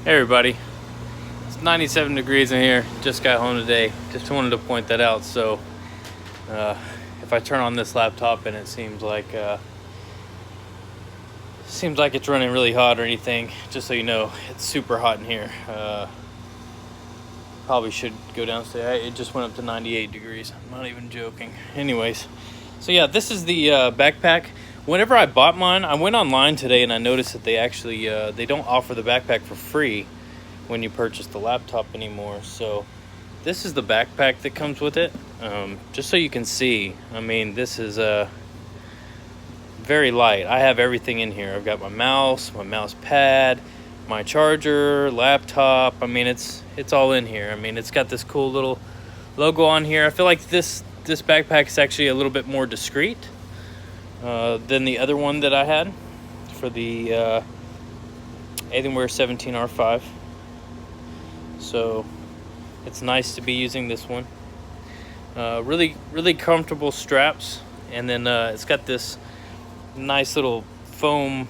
Hey everybody, it's 97 degrees in here. Just got home today. Just wanted to point that out. So if I turn on this laptop and it seems like it's running really hot or anything, just so you know, it's super hot in here. Probably should go downstairs. It just went up to 98 degrees. I'm not even joking. Anyways, so yeah, this is the backpack. Whenever I bought mine, I went online today and I noticed that they actually they don't offer the backpack for free when you purchase the laptop anymore. So this is the backpack that comes with it. Just so you can see, I mean, this is very light. I have everything in here. I've got my mouse pad, my charger, laptop. I mean, it's all in here. I mean, it's got this cool little logo on here. I feel like this backpack is actually a little bit more discreet than the other one that I had for the Alienware 17 R5. So it's nice to be using this one. Really comfortable straps, and then it's got this nice little foam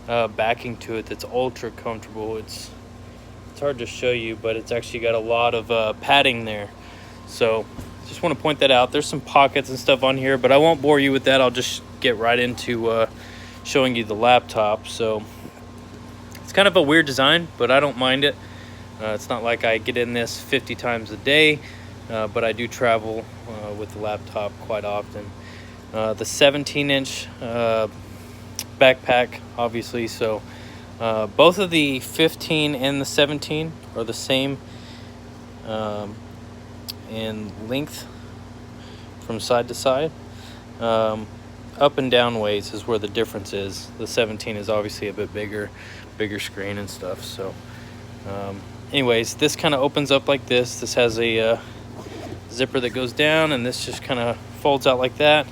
backing to it that's ultra comfortable. It's hard to show you, but it's actually got a lot of padding there. So just want to point that out. There's some pockets and stuff on here, but I won't bore you with that. I'll just get right into showing you the laptop. So it's kind of a weird design, but I don't mind it. It's not like I get in this 50 times a day, but I do travel with the laptop quite often. The 17-inch backpack, obviously. So both of the 15 and the 17 are the same in length from side to side. Up and down ways is where the difference is. The 17 is obviously a bit bigger screen and stuff. So anyways, this kind of opens up like this. This has a zipper that goes down, and this just kind of folds out like that.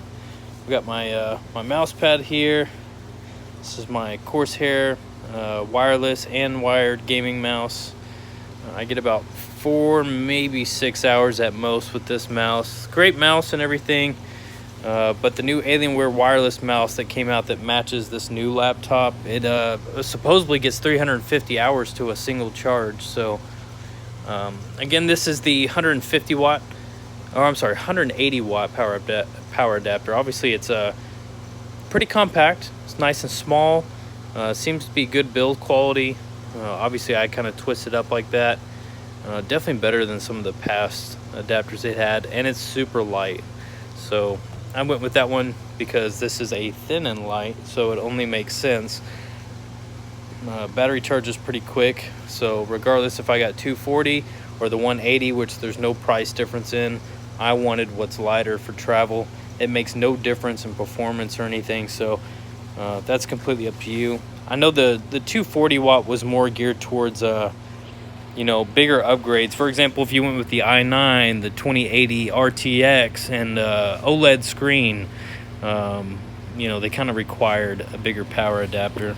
I've got my my mouse pad here. This is my Corsair wireless and wired gaming mouse. I get about 4, maybe 6 hours at most with this mouse. Great mouse and everything, but the new Alienware wireless mouse that came out that matches this new laptop, it supposedly gets 350 hours to a single charge. So again, this is the 180 watt power adapter. Obviously it's pretty compact. It's nice and small. Seems to be good build quality. Obviously I kind of twist it up like that. Definitely better than some of the past adapters it had, and it's super light. So I went with that one because this is a thin and light, so it only makes sense. Battery charge is pretty quick, so regardless if I got 240 or the 180, which there's no price difference in, I wanted what's lighter for travel. It makes no difference in performance or anything, so that's completely up to you. I know the 240 watt was more geared towards you know, bigger upgrades. For example, if you went with the i9, the 2080 RTX, and OLED screen, you know, they kind of required a bigger power adapter.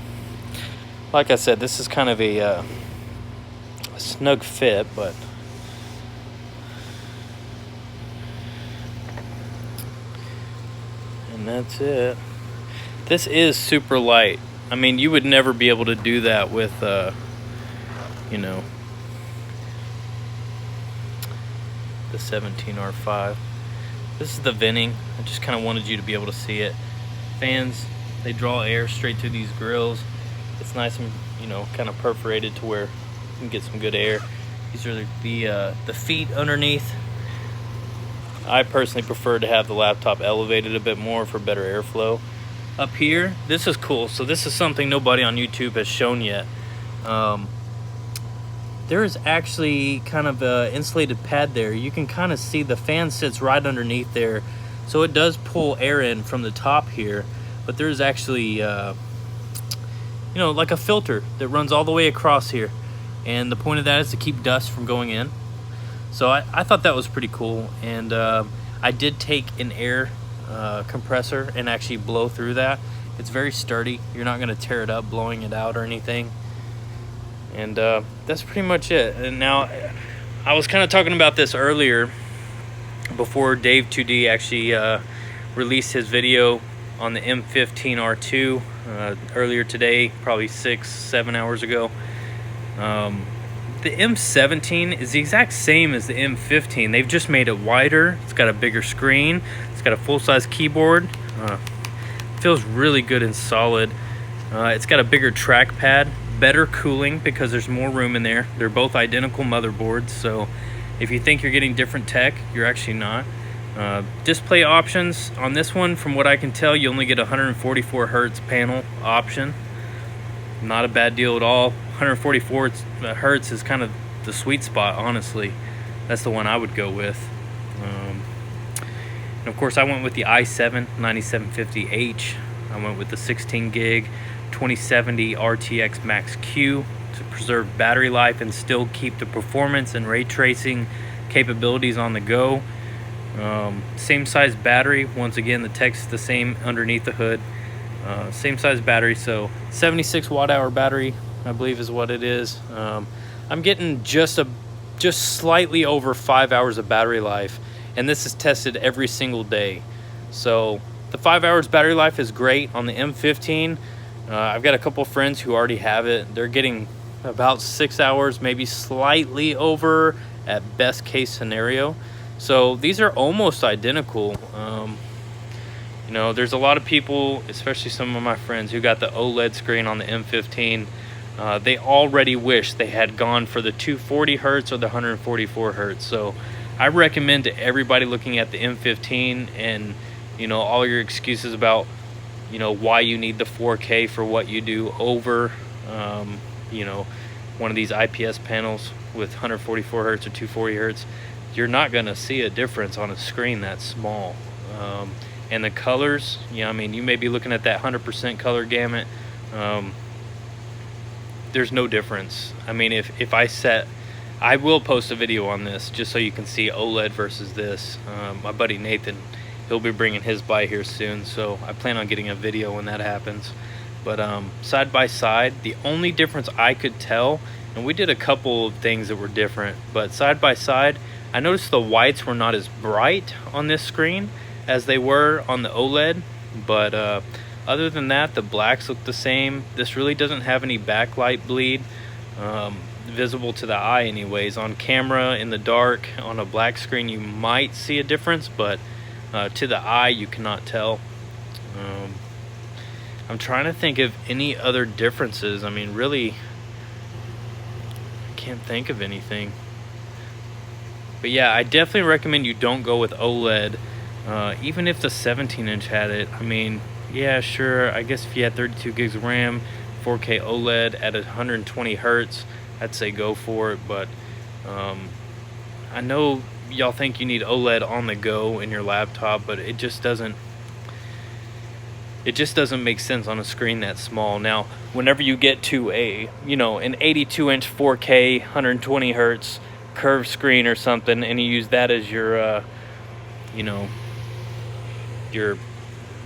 Like I said, this is kind of a snug fit, but and that's it. This is super light. I mean, you would never be able to do that with you know, the 17R5. This is the venting. I just kind of wanted you to be able to see it. Fans, they draw air straight through these grills. It's nice and, you know, kind of perforated to where you can get some good air. These are the feet underneath. I personally prefer to have the laptop elevated a bit more for better airflow. Up here, this is cool. So this is something nobody on YouTube has shown yet. There is actually kind of an insulated pad there. You can kind of see the fan sits right underneath there. So it does pull air in from the top here, but there's actually, you know, like a filter that runs all the way across here. And the point of that is to keep dust from going in. So I thought that was pretty cool. And I did take an air compressor and actually blow through that. It's very sturdy. You're not gonna tear it up blowing it out or anything. And that's pretty much it. And now, I was kind of talking about this earlier before Dave 2D actually released his video on the M15 R2 earlier today, probably 6-7 hours ago. The M17 is the exact same as the M15. They've just made it wider. It's got a bigger screen. It's got a full-size keyboard. Feels really good and solid. It's got a bigger trackpad, better cooling because there's more room in there. They're both identical motherboards, so if you think you're getting different tech, you're actually not. Display options on this one, from what I can tell, you only get a 144 hertz panel option. Not a bad deal at all. 144 hertz is kind of the sweet spot, honestly. That's the one I would go with. And of course, I went with the i7 9750H. I went with the 16 gig 2070 RTX Max Q to preserve battery life and still keep the performance and ray tracing capabilities on the go. Same size battery. Once again, the text is the same underneath the hood. Same size battery, so 76 watt hour battery, I believe is what it is. I'm getting just slightly over 5 hours of battery life, and this is tested every single day. So the 5 hours battery life is great on the M15. I've got a couple friends who already have it. They're getting about 6 hours, maybe slightly over at best case scenario. So these are almost identical. You know, there's a lot of people, especially some of my friends, who got the OLED screen on the M15. They already wish they had gone for the 240 hertz or the 144 hertz. So I recommend to everybody looking at the M15 and, you know, all your excuses about, you know, why you need the 4K for what you do over, you know, one of these IPS panels with 144 hertz or 240 hertz. You're not going to see a difference on a screen that small. And the colors, yeah, I mean, you may be looking at that 100% color gamut. There's no difference. I mean, if I will post a video on this just so you can see OLED versus this. My buddy Nathan, he'll be bringing his by here soon, so I plan on getting a video when that happens. But side by side, the only difference I could tell, and we did a couple of things that were different, but side by side, I noticed the whites were not as bright on this screen as they were on the OLED, but other than that, the blacks look the same. This really doesn't have any backlight bleed, visible to the eye anyways. On camera, in the dark, on a black screen, you might see a difference, but to the eye, you cannot tell. I'm trying to think of any other differences. I mean, really, I can't think of anything. But yeah, I definitely recommend you don't go with OLED. Even if the 17-inch had it, I mean, yeah, sure, I guess if you had 32 gigs of RAM, 4K OLED at 120 hertz, I'd say go for it. But I know y'all think you need OLED on the go in your laptop, but it just doesn't make sense on a screen that small. Now, whenever you get to a, you know, an 82-inch 4K 120 hertz curved screen or something, and you use that as your you know, your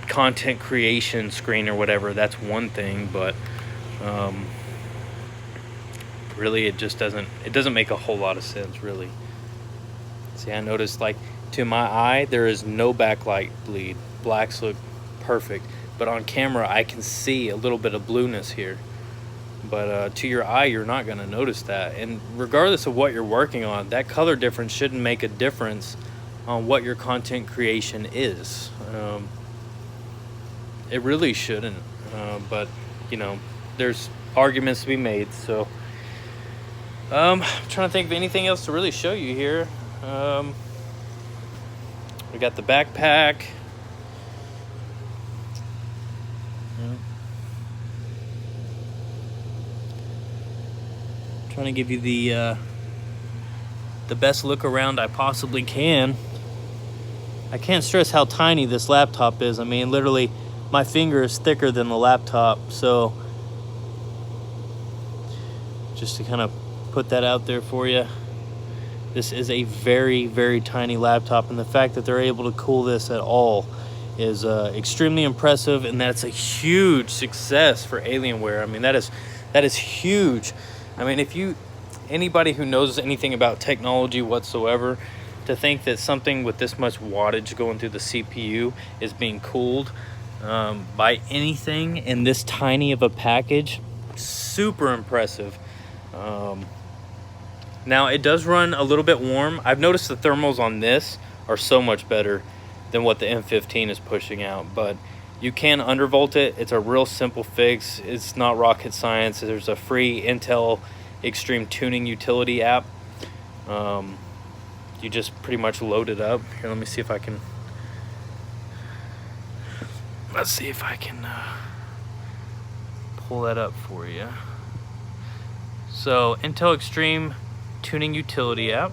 content creation screen or whatever, that's one thing. But really, it doesn't make a whole lot of sense, really. See, I noticed, like, to my eye, there is no backlight bleed. Blacks look perfect, but on camera I can see a little bit of blueness here. But to your eye, you're not going to notice that. And regardless of what you're working on, that color difference shouldn't make a difference on what your content creation is. It really shouldn't. But, you know, there's arguments to be made. So I'm trying to think of anything else to really show you here. We got the backpack. Trying to give you the best look around I possibly can. I can't stress how tiny this laptop is. I mean, literally, my finger is thicker than the laptop. So, just to kind of put that out there for you, this is a very, very tiny laptop, and the fact that they're able to cool this at all is extremely impressive, and that's a huge success for Alienware. I mean, that is huge. I mean, anybody who knows anything about technology whatsoever, to think that something with this much wattage going through the CPU is being cooled by anything in this tiny of a package, super impressive. Now it does run a little bit warm. I've noticed the thermals on this are so much better than what the M15 is pushing out, but you can undervolt it. It's a real simple fix. It's not rocket science. There's a free Intel Extreme Tuning Utility app. You just pretty much load it up. Here, let me see if I can. Let's see if I can pull that up for you. So, Intel Extreme Tuning Utility app.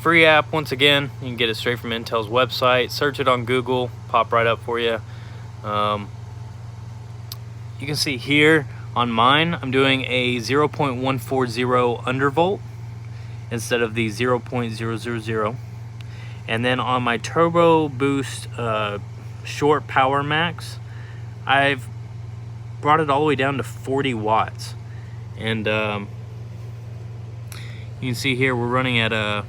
Free app, once again. You can get it straight from Intel's website. Search it on Google, pop right up for you. You can see here on mine, I'm doing a 0.140 undervolt instead of the 0.000. And then on my Turbo Boost short power max, I've brought it all the way down to 40 watts. And you can see here we're running at a,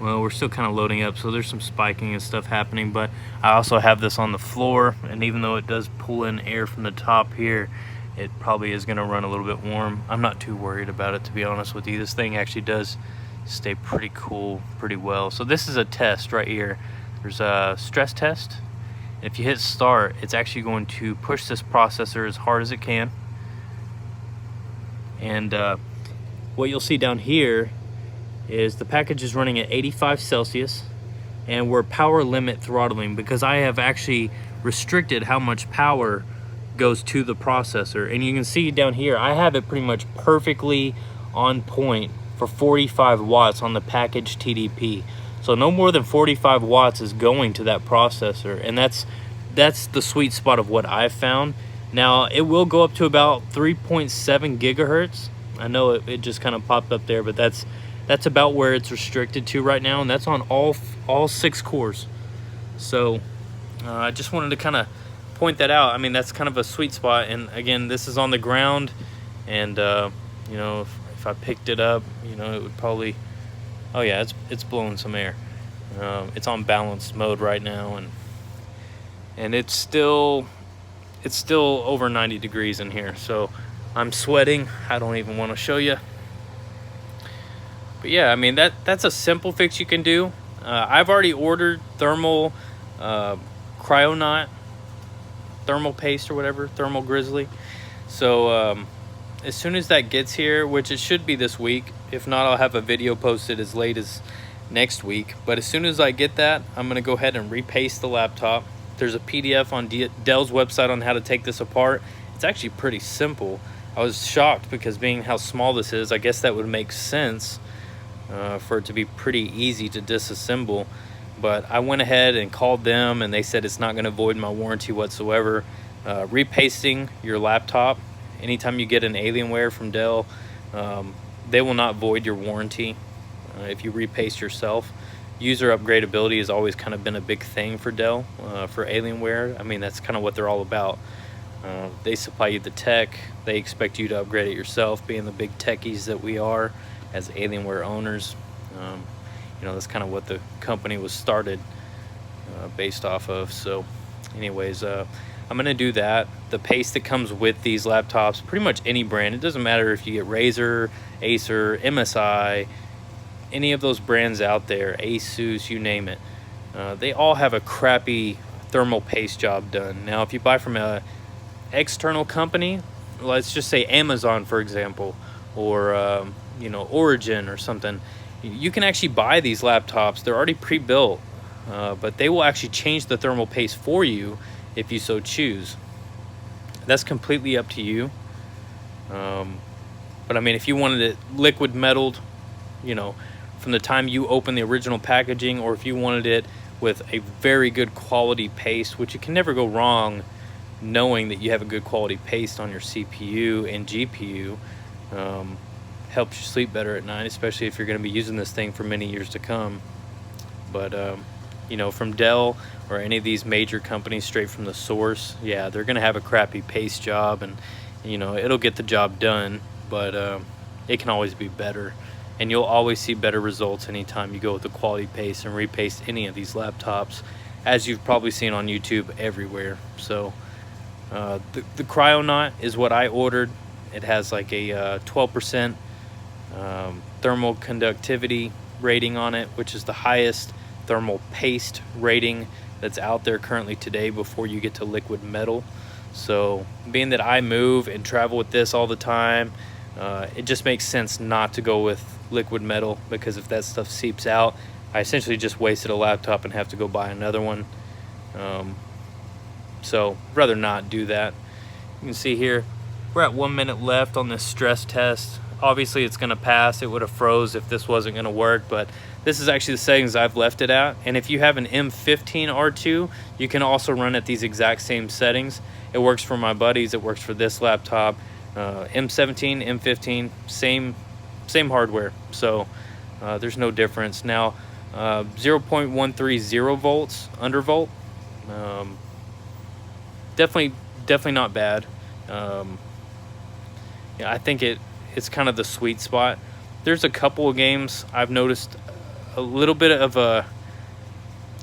well, we're still kind of loading up, so there's some spiking and stuff happening, but I also have this on the floor, and even though it does pull in air from the top here, it probably is going to run a little bit warm. I'm not too worried about it, to be honest with you. This thing actually does stay pretty cool pretty well. So this is a test right here. There's a stress test. If you hit start, it's actually going to push this processor as hard as it can. And what you'll see down here is the package is running at 85 Celsius, and we're power limit throttling because I have actually restricted how much power goes to the processor. And you can see down here, I have it pretty much perfectly on point for 45 watts on the package TDP. So no more than 45 watts is going to that processor, and that's the sweet spot of what I've found. Now it will go up to about 3.7 gigahertz. I know it just kind of popped up there, but that's about where it's restricted to right now, and that's on all 6 cores. So I just wanted to kind of point that out. I mean, that's kind of a sweet spot. And again, this is on the ground, and you know, if I picked it up, you know, it would probably, oh yeah, it's blowing some air. It's on balanced mode right now, and it's still over 90 degrees in here, so I'm sweating. I don't even want to show you. But yeah, I mean, that's a simple fix you can do. I've already ordered thermal kryonaut, thermal paste or whatever, thermal grizzly. So as soon as that gets here, which it should be this week, if not, I'll have a video posted as late as next week. But as soon as I get that, I'm gonna go ahead and repaste the laptop. There's a PDF on Dell's website on how to take this apart. It's actually pretty simple. I was shocked because being how small this is, I guess that would make sense for it to be pretty easy to disassemble. But I went ahead and called them, and they said it's not going to void my warranty whatsoever. Repasting your laptop, anytime you get an Alienware from Dell, they will not void your warranty if you repaste yourself. User upgradability has always kind of been a big thing for Dell, for Alienware. I mean, that's kind of what they're all about. They supply you the tech. They expect you to upgrade it yourself, being the big techies that we are as Alienware owners. You know, that's kind of what the company was started based off of. So anyways, I'm gonna do that. The paste that comes with these laptops, pretty much any brand, it doesn't matter if you get Razer, Acer, MSI, any of those brands out there, Asus, you name it, they all have a crappy thermal paste job done. Now if you buy from a external company, let's just say Amazon for example, or you know, Origin or something, you can actually buy these laptops. They're already pre-built, but they will actually change the thermal paste for you if you so choose. That's completely up to you. But I mean, if you wanted it liquid metalled, you know, from the time you open the original packaging, or if you wanted it with a very good quality paste, which you can never go wrong knowing that you have a good quality paste on your CPU and GPU, helps you sleep better at night, especially if you're going to be using this thing for many years to come. But you know, from Dell or any of these major companies straight from the source, yeah, they're going to have a crappy paste job, and you know, it'll get the job done, but it can always be better, and you'll always see better results anytime you go with the quality paste and repaste any of these laptops. as you've probably seen on YouTube everywhere. So the kryonaut is what I ordered. It has like a 12% thermal conductivity rating on it, which is the highest thermal paste rating that's out there currently today before you get to liquid metal. So being that I move and travel with this all the time, it just makes sense not to go with liquid metal, because if that stuff seeps out, I essentially just wasted a laptop and have to go buy another one. So I'd rather not do that. You can see here we're at 1 minute left on this stress test. Obviously it's going to pass. It would have froze if this wasn't going to work, but this is actually the settings I've left it at. And if you have an M15 R2, you can also run at these exact same settings. It works for my buddies, it works for this laptop. M17, M15, same hardware, so there's no difference. Now 0.130 volts undervolt, definitely not bad. Yeah, I think it's kind of the sweet spot. There's a couple of games I've noticed a little bit of a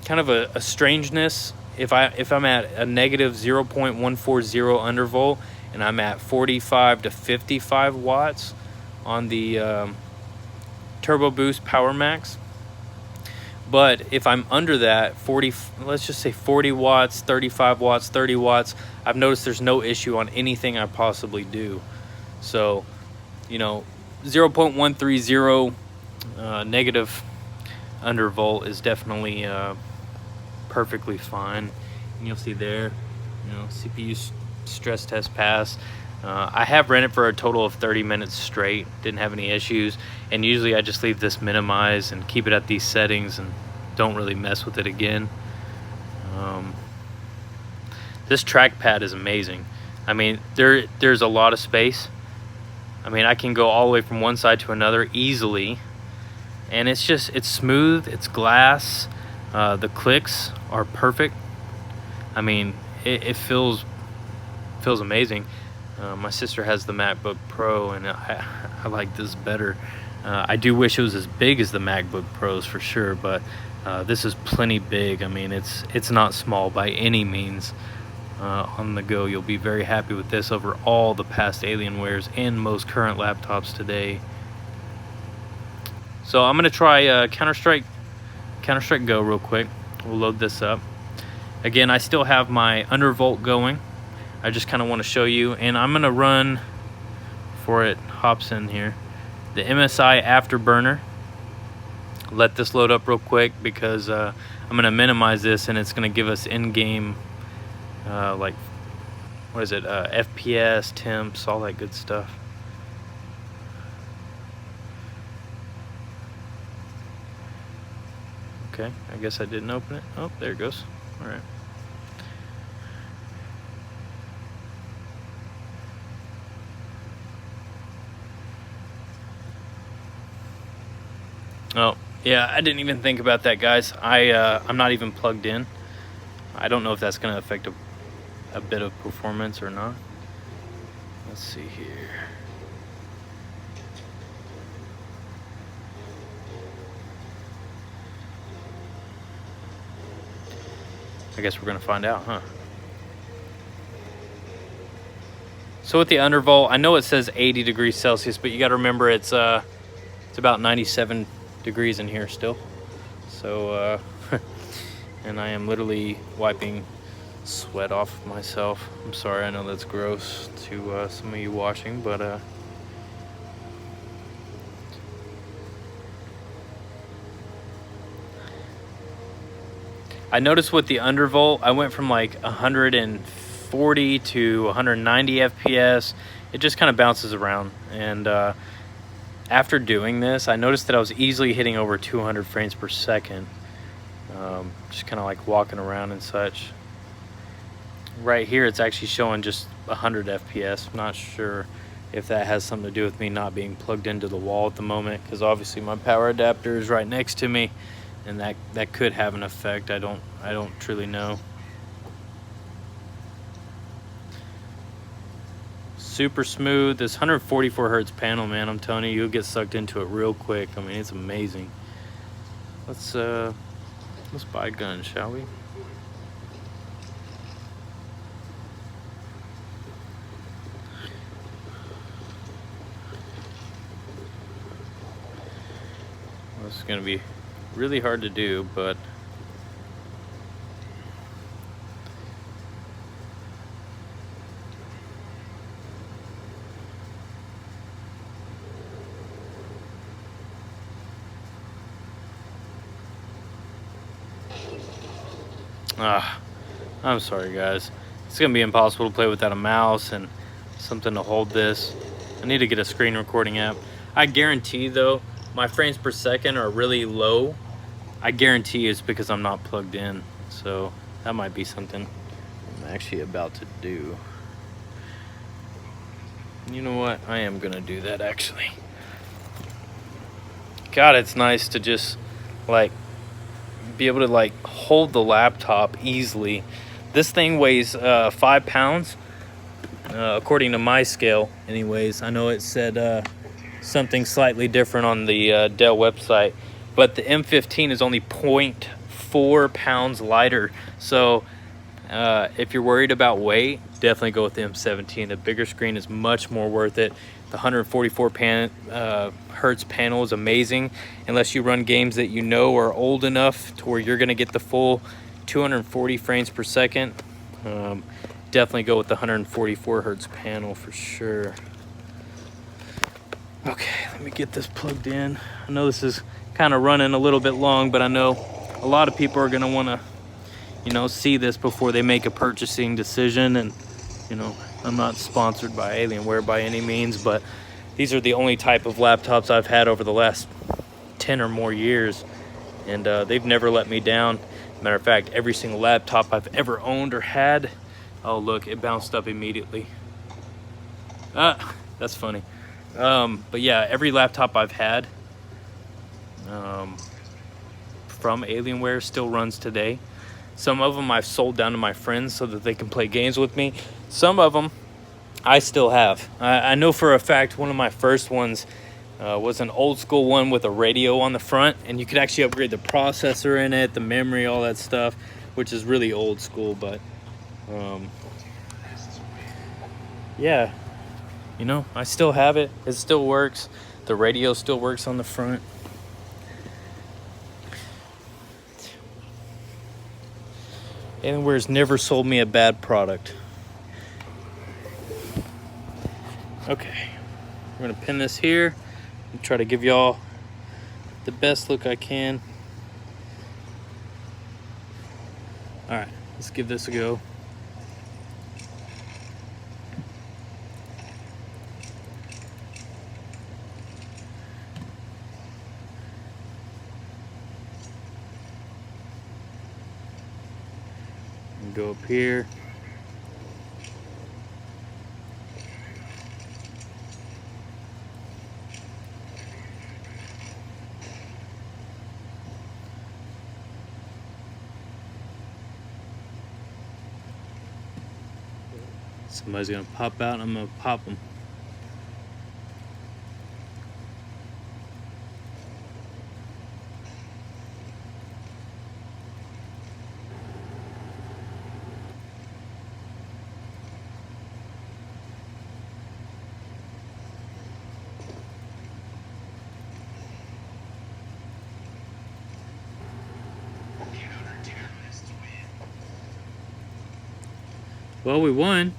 kind of a strangeness. If I'm at a negative 0.140 undervolt and I'm at 45 to 55 watts on the Turbo Boost Power Max, but if I'm under that 40, let's just say 40 watts, 35 watts, 30 watts, I've noticed there's no issue on anything I possibly do. So, you know, 0.130 negative undervolt is definitely perfectly fine. And you'll see there, you know, CPU stress test pass. I have ran it for a total of 30 minutes straight, didn't have any issues, and usually I just leave this minimized and keep it at these settings and don't really mess with it again. This trackpad is amazing. I mean, there's a lot of space. I mean, I can go all the way from one side to another easily, and it's smooth, it's glass. The clicks are perfect. I mean, it feels amazing. My sister has the MacBook Pro, and I like this better. I do wish it was as big as the MacBook Pros for sure, but this is plenty big. I mean, it's not small by any means. On the go, you'll be very happy with this over all the past Alienwares and most current laptops today. So I'm gonna try Counter-Strike Go real quick. We'll load this up. Again, I still have my undervolt going. I just kind of want to show you, and I'm gonna run, before it hops in here, the MSI Afterburner. Let this load up real quick, because I'm gonna minimize this and it's gonna give us in-game like, what is it, FPS, temps, all that good stuff. Okay, I guess I didn't open it. Oh, there it goes. All right. Oh, yeah, I didn't even think about that, guys. I'm not even plugged in. I don't know if that's going to affect a bit of performance or not. Let's see here. I guess we're going to find out, huh? So with the undervolt, I know it says 80 degrees Celsius, but you got to remember it's about 97 degrees in here still. So and I am literally wiping sweat off myself. I'm sorry, I know that's gross to some of you watching, but I noticed with the undervolt, I went from like 140 to 190 FPS. It just kind of bounces around, and after doing this, I noticed that I was easily hitting over 200 frames per second. Just kind of like walking around and such. Right here, it's actually showing just 100 FPS. I'm not sure if that has something to do with me not being plugged into the wall at the moment, because obviously my power adapter is right next to me, and that could have an effect. I don't truly know. Super smooth. This 144 hertz panel, man, I'm telling you, you'll get sucked into it real quick. I mean, it's amazing. Let's buy a gun, shall we? This is gonna be really hard to do, but I'm sorry guys. It's gonna be impossible to play without a mouse and something to hold this. I need to get a screen recording app. I guarantee though, my frames per second are really low. I guarantee it's because I'm not plugged in. So that might be something I'm actually about to do. You know what? I am gonna do that actually. God, it's nice to just like be able to like hold the laptop easily. This thing weighs 5 pounds, according to my scale anyways. I know it said something slightly different on the Dell website, but the M15 is only 0.4 pounds lighter. So if you're worried about weight, definitely go with the M17. The bigger screen is much more worth it. The 144 hertz panel is amazing, unless you run games that you know are old enough to where you're going to get the full 240 frames per second. Definitely go with the 144 hertz panel for sure. Okay, let me get this plugged in. I know this is kind of running a little bit long, but I know a lot of people are going to want to, you know, see this before they make a purchasing decision. And you know, I'm not sponsored by Alienware by any means, but these are the only type of laptops I've had over the last 10 or more years, and they've never let me down. Matter of fact, every single laptop I've ever owned or had, oh look, it bounced up immediately. That's funny. But yeah, every laptop I've had from Alienware still runs today. Some of them I've sold down to my friends so that they can play games with me. Some of them I still have. I know for a fact one of my first ones was an old school one with a radio on the front, and you could actually upgrade the processor in it, the memory, all that stuff, which is really old school. But yeah, you know, I still have it. It still works. The radio still works on the front. Alienware's never sold me a bad product. Okay, we're gonna pin this here and try to give y'all the best look I can. All right, let's give this a go. Go up here. Somebody's gonna pop out and I'm gonna pop them. Well, we won.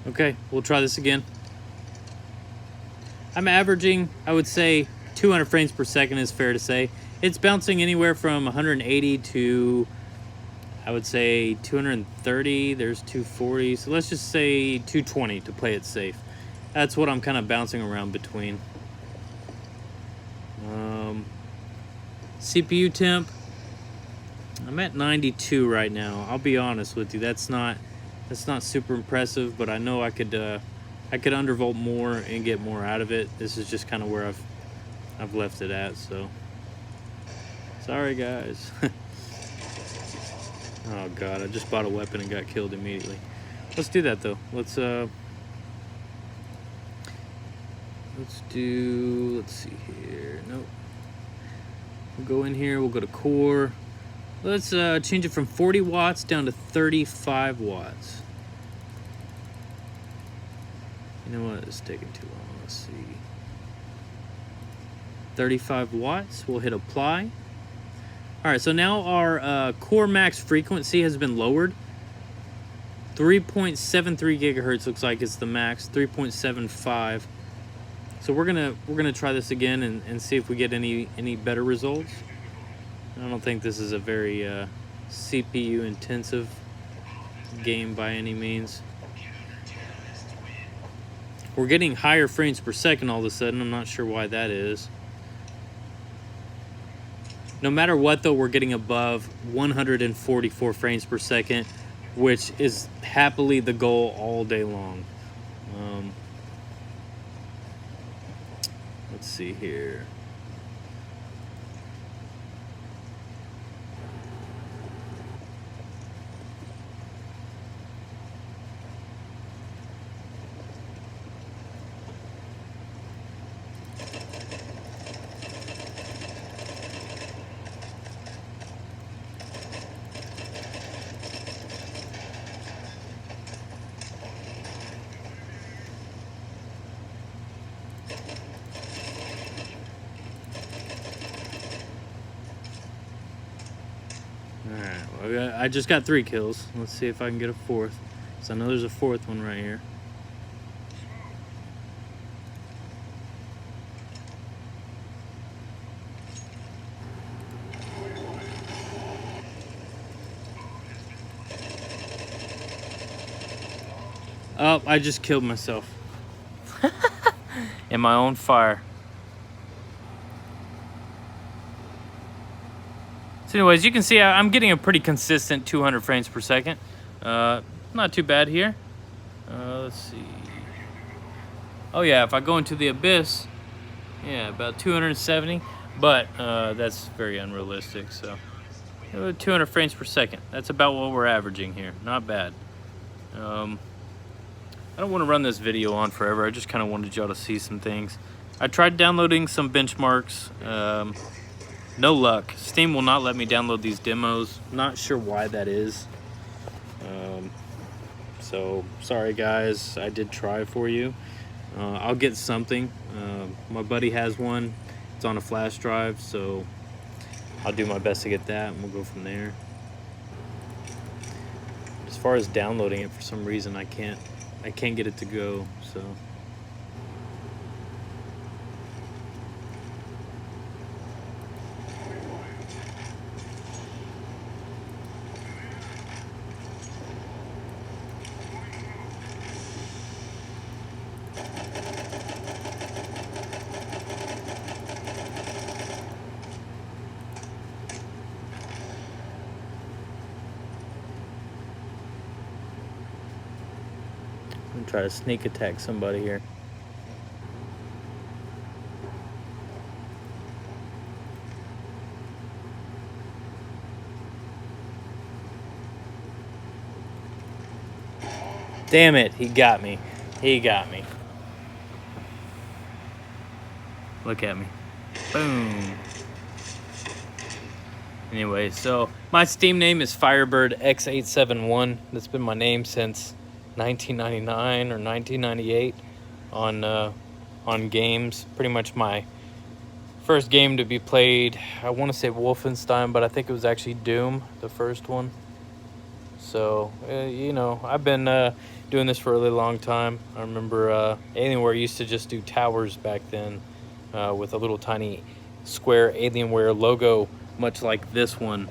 Okay, we'll try this again. I'm averaging, I would say, 200 frames per second is fair to say. It's bouncing anywhere from 180 to, I would say, 230. There's 240. So let's just say 220 to play it safe. That's what I'm kind of bouncing around between. CPU temp, I'm at 92 right now. I'll be honest with you, that's not super impressive, but I know I could undervolt more and get more out of it. This is just kind of where I've left it at. So sorry guys. Oh god, I just bought a weapon and got killed immediately. Let's do that though. Let's see here. Nope. We'll go in here, we'll go to core. Let's change it from 40 watts down to 35 watts. You know what? It's taking too long. Let's see. 35 watts. We'll hit apply. All right, so now our core max frequency has been lowered. 3.73 gigahertz looks like it's the max. 3.75. So we're gonna try this again and see if we get any better results. I don't think this is a very CPU intensive game by any means. We're getting higher frames per second all of a sudden. I'm not sure why that is. No matter what though, we're getting above 144 frames per second, which is happily the goal all day long. Let's see here. Alright, well, I just got 3 kills. Let's see if I can get a 4th. So I know there's a 4th one right here. Oh, I just killed myself. In my own fire. So anyways, you can see I'm getting a pretty consistent 200 frames per second. Not too bad here. Let's see. Oh yeah, if I go into the abyss, yeah, about 270. But that's very unrealistic. So 200 frames per second. That's about what we're averaging here. Not bad. I don't want to run this video on forever. I just kind of wanted y'all to see some things. I tried downloading some benchmarks. No luck. Steam will not let me download these demos. Not sure why that is. So sorry guys, I did try for you. I'll get something. My buddy has one. It's on a flash drive, so I'll do my best to get that and we'll go from there. As far as downloading it, for some reason I can't get it to go, so I'm gonna try to sneak attack somebody here. Damn it, he got me. He got me. Look at me. Boom. Anyway, so my Steam name is Firebird X871. That's been my name since 1999 or 1998 on games. Pretty much my first game to be played, I want to say Wolfenstein, but I think it was actually Doom, the first one. So you know, I've been doing this for a really long time. I remember Alienware used to just do towers back then with a little tiny square Alienware logo, much like this one,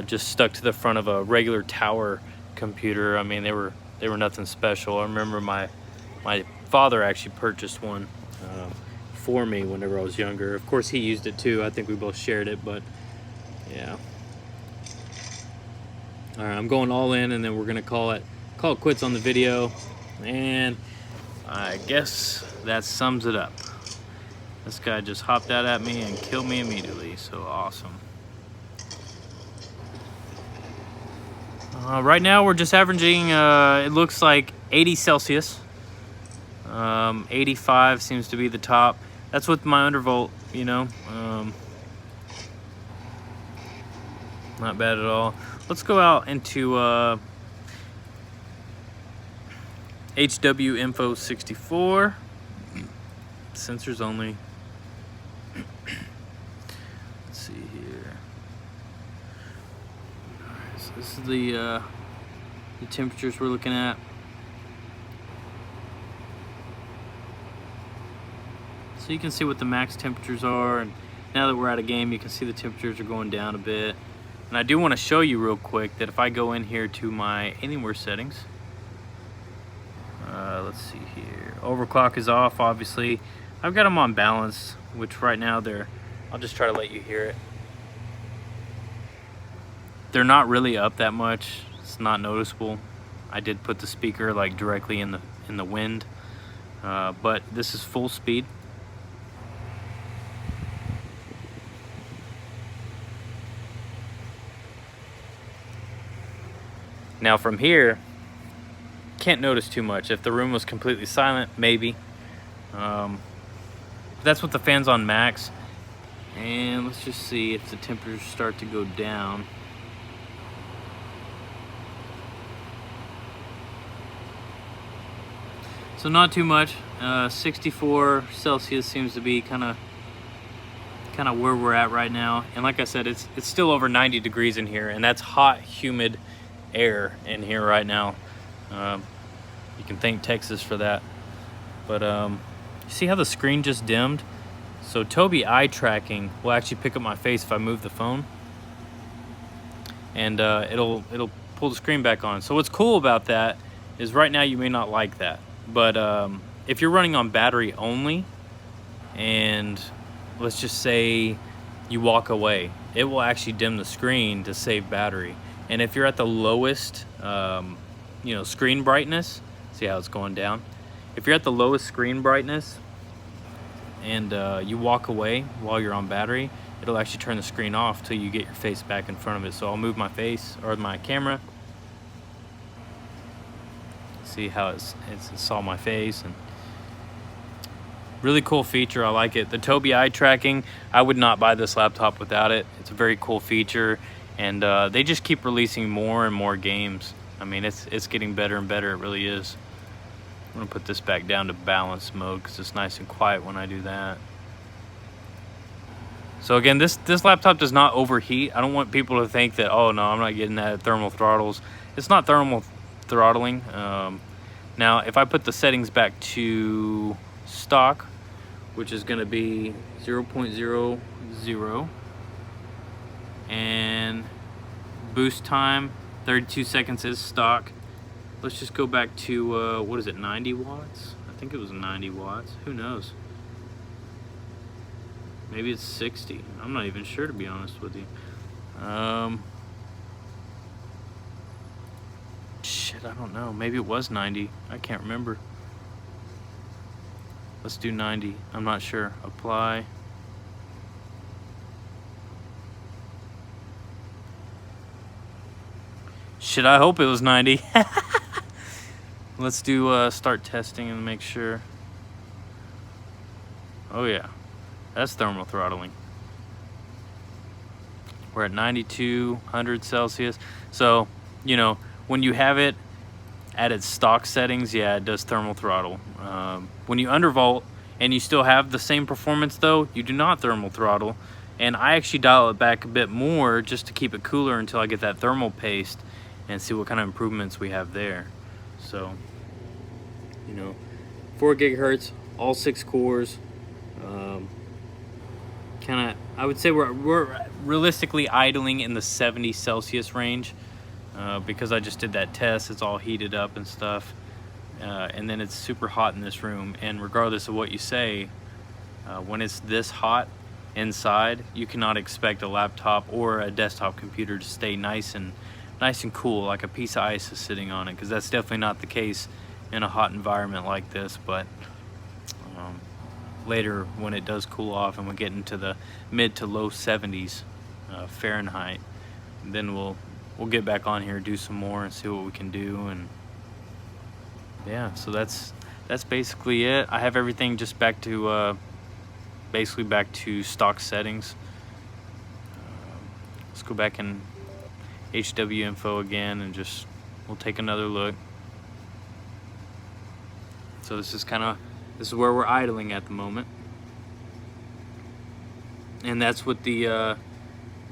just stuck to the front of a regular tower computer. I mean, they were nothing special. I remember my father actually purchased one for me whenever I was younger. Of course, he used it too. I think we both shared it, but yeah. All right, I'm going all in, and then we're gonna call it quits on the video, and I guess that sums it up. This guy just hopped out at me and killed me immediately, so awesome. Right now we're just averaging, it looks like 80 Celsius. 85 seems to be the top. That's with my undervolt, you know. Not bad at all. Let's go out into AWm17, sensors only. Let's see here. Alright, so this is the temperatures we're looking at. So you can see what the max temperatures are, and now that we're at a game, you can see the temperatures are going down a bit. And I do want to show you real quick that if I go in here to my Alienware settings, let's see here, overclock is off, obviously. I've got them on balance, which right now I'll just try to let you hear it. They're not really up that much. It's not noticeable. I did put the speaker like directly in the wind, but this is full speed. Now from here, can't notice too much. If the room was completely silent, maybe. That's what the fan's on max. And let's just see if the temperatures start to go down. So not too much. 64 Celsius seems to be kind of where we're at right now. And like I said, it's still over 90 degrees in here, and that's hot, humid air in here right now. You can thank Texas for that. But you see how the screen just dimmed? So Tobii eye tracking will actually pick up my face if I move the phone, and it'll pull the screen back on. So what's cool about that is right now you may not like that, but if you're running on battery only, and let's just say you walk away, it will actually dim the screen to save battery. And if you're at the lowest screen brightness, see how it's going down? If you're at the lowest screen brightness and you walk away while you're on battery, it'll actually turn the screen off till you get your face back in front of it. So I'll move my face, or my camera. See how it saw my face, and really cool feature. I like it. The Tobii eye tracking, I would not buy this laptop without it. It's a very cool feature, and they just keep releasing more and more games. I mean, it's getting better and better. It really is. I'm gonna put this back down to balance mode because it's nice and quiet when I do that. So again, this laptop does not overheat. I don't want people to think that, oh no, I'm not getting that at thermal throttles. It's not thermal throttling. Now, if I put the settings back to stock, which is gonna be 0.00, and boost time 32 seconds is stock. Let's just go back to what is it, 90 watts? I think it was 90 watts. Who knows? Maybe it's 60. I'm not even sure, to be honest with you. Shit, I don't know. Maybe it was 90. I can't remember. Let's do 90. I'm not sure. Apply. Shit, I hope it was 90. Let's do start testing and make sure. Oh yeah, that's thermal throttling. We're at 9200 Celsius. So, you know, when you have it at its stock settings, yeah, it does thermal throttle. When you undervolt and you still have the same performance though, you do not thermal throttle. And I actually dial it back a bit more just to keep it cooler until I get that thermal paste and see what kind of improvements we have there. So, you know, 4 gigahertz, all 6 cores. I would say we're realistically idling in the 70 Celsius range because I just did that test. It's all heated up and stuff, and then it's super hot in this room. And regardless of what you say, when it's this hot inside, you cannot expect a laptop or a desktop computer to stay nice and cool like a piece of ice is sitting on it, because that's definitely not the case in a hot environment like this. But later, when it does cool off and we get into the mid to low 70s Fahrenheit, then we'll get back on here, do some more, and see what we can do. And yeah, so that's basically it. I have everything just back to basically back to stock settings. Let's go back in HW info again, and we'll take another look. So this is where we're idling at the moment. And that's with the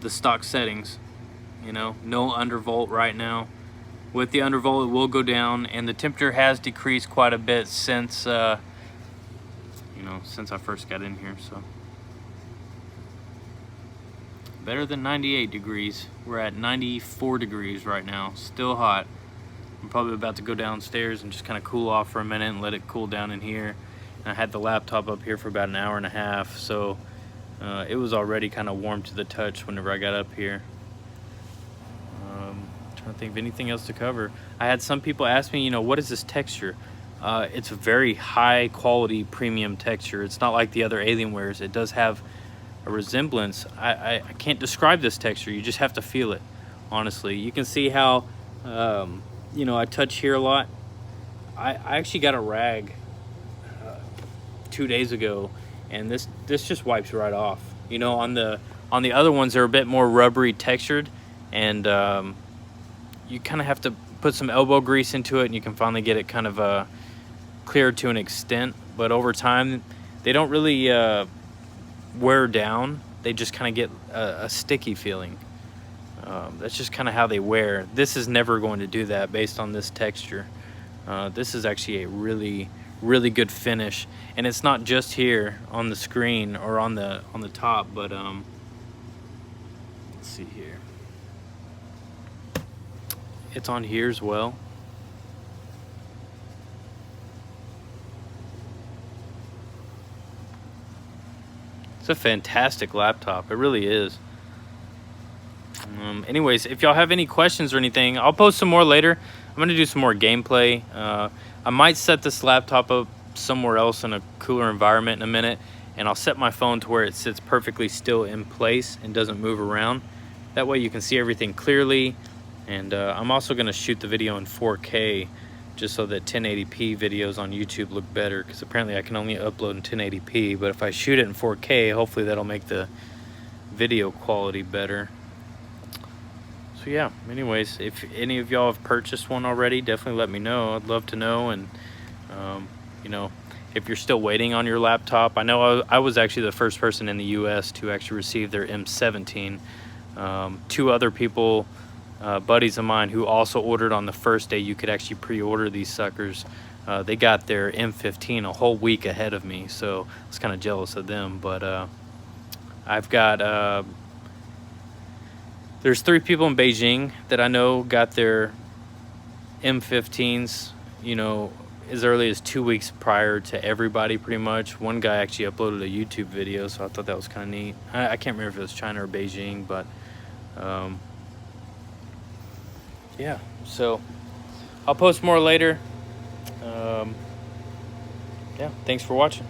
stock settings, you know, no undervolt right now. With the undervolt, it will go down, and the temperature has decreased quite a bit since, you know, since I first got in here. So better than 98 degrees. We're at 94 degrees right now, still hot. I'm probably about to go downstairs and just kind of cool off for a minute and let it cool down in here. And I had the laptop up here for about an hour and a half, so it was already kind of warm to the touch whenever I got up here. Trying to think of anything else to cover. I had some people ask me, you know, what is this texture? It's a very high quality premium texture. It's not like the other Alienwares. It does have a resemblance. I can't describe this texture. You just have to feel it, honestly. You can see how, you know, I touch here a lot. I actually got a rag 2 days ago, and this just wipes right off. You know, on the other ones, they're a bit more rubbery textured, and you kind of have to put some elbow grease into it, and you can finally get it kind of clear to an extent. But over time, they don't really wear down. They just kind of get a sticky feeling. That's just kind of how they wear. This is never going to do that based on this texture. This is actually a really, really good finish, and it's not just here on the screen or on the top, but let's see here. It's on here as well. It's a fantastic laptop. It really is. Anyways, if y'all have any questions or anything, I'll post some more later. I'm going to do some more gameplay. I might set this laptop up somewhere else in a cooler environment in a minute, and I'll set my phone to where it sits perfectly still in place and doesn't move around. That way you can see everything clearly. And I'm also going to shoot the video in 4K just so that 1080p videos on YouTube look better, because apparently I can only upload in 1080p, but if I shoot it in 4K, hopefully that'll make the video quality better. So yeah, anyways, if any of y'all have purchased one already, definitely let me know. I'd love to know. And you know, if you're still waiting on your laptop, I know I was actually the first person in the US to actually receive their M17. 2 other people, buddies of mine, who also ordered on the first day you could actually pre-order these suckers, they got their M15 a whole week ahead of me, so I was kind of jealous of them. But I've got there's 3 people in Beijing that I know got their M15s, you know, as early as 2 weeks prior to everybody, pretty much. One guy actually uploaded a YouTube video, so I thought that was kind of neat. I can't remember if it was China or Beijing, but yeah, so I'll post more later. Yeah, thanks for watching.